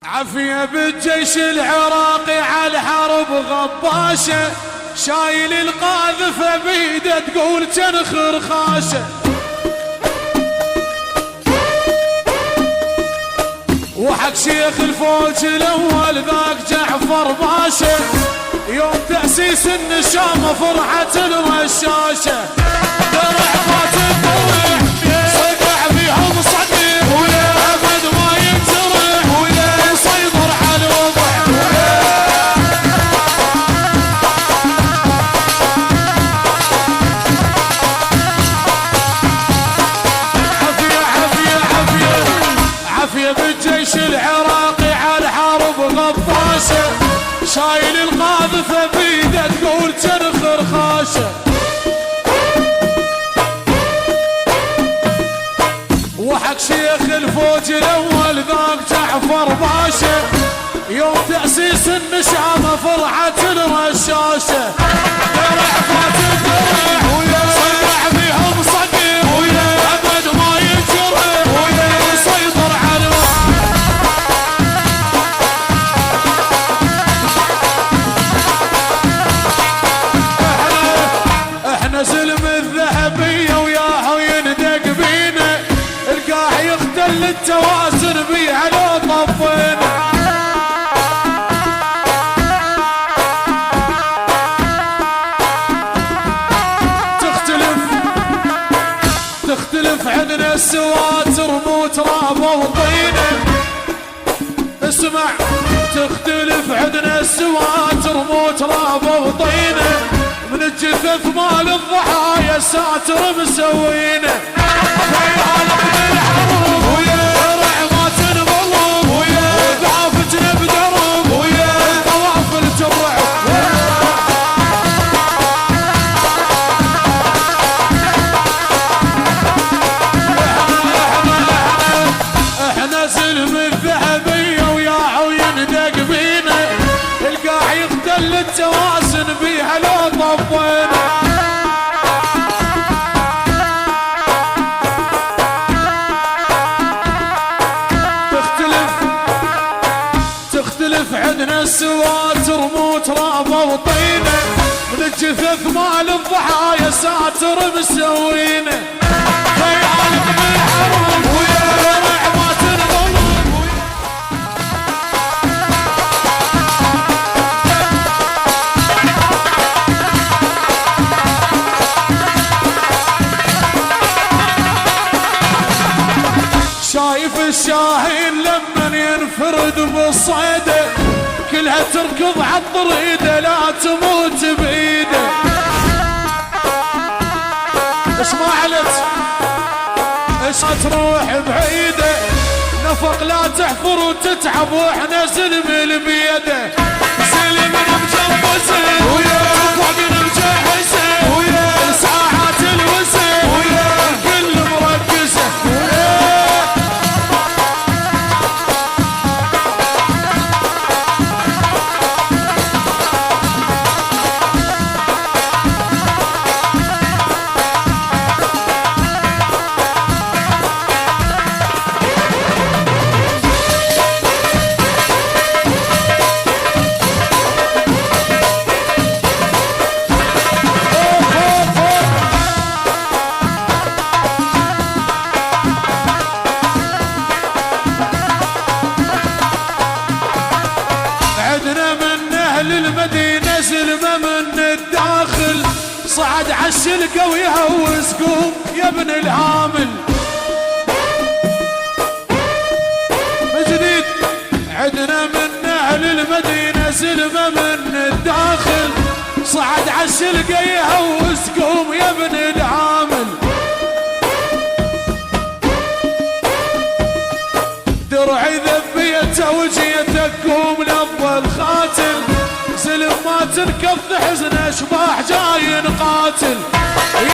عافية بالجيش العراقي على الحرب غباشة، شايل القاذفة بيده تقول جن خرخاشة. وحق شيخ الفوج الاول ذاك جعفر باشا، يوم تأسيس النشامة فرحة الرشاشة. درع فاتن ضرع صدع بيهم صديق أبد ما ينجرح ويسيطر على الوضع. عافية عافية عافية عافية بالجيش العراقي على الحرب غطاشة، شايل القاذفة بيده تقول جن خرخاشة. وحق شيخ الفوج الاول ذاك جعفر باشا، يوم تأسيس النشامة فرحة الرشاشة. درع فاتن درع صدع بيهم صديق أبد ما ينجرح ويسيطر على احنا زلم الذهبية وياهو يندق بينا، القاع يختل التوازن بيها لو طفينا. تختلف عندنا السواتر مو تراب وطينه. اسمع، تختلف عندنا السواتر مو تراب وطينه، من الجثث مال الضحايا ساتر مسوينه. خيالك بالحرب درع ما تنبضب وقافتنا بدرب القوافل ترعب. احنا زلم الذهبية وياهو يندق بينا، القاع يختل التوازن بيها لو طفينا. تختلف عندنا السواتر مو تراب وطينه، من الجثث مال الضحايا ساتر مسوينه. خيالك بالحرب درع ما تنضرب شايف الشاهين لمن ينفرد بالصيده، كلها تركض عالطريده لا تموت بايده. ايش ما علت ايش تروح بعيده، نفق لا تحفر وتتعب واحنا زلم البيده. زلم مجبسه وفوق مجهزه ساعات الوسه الكل مركزه. المدينة زلمة من الداخل، صعد عالشلقة ويهوس قوم يا ابن الهامل. مجديد عدنا من أهل المدينة زلمة من الداخل، صعد عالشلقة يهوس قوم يا ابن الهامل. درعي ذبيته وجيتك قوم لظى الخاتل، زلم ما تنكف حزن اشباح جاي نقاتل.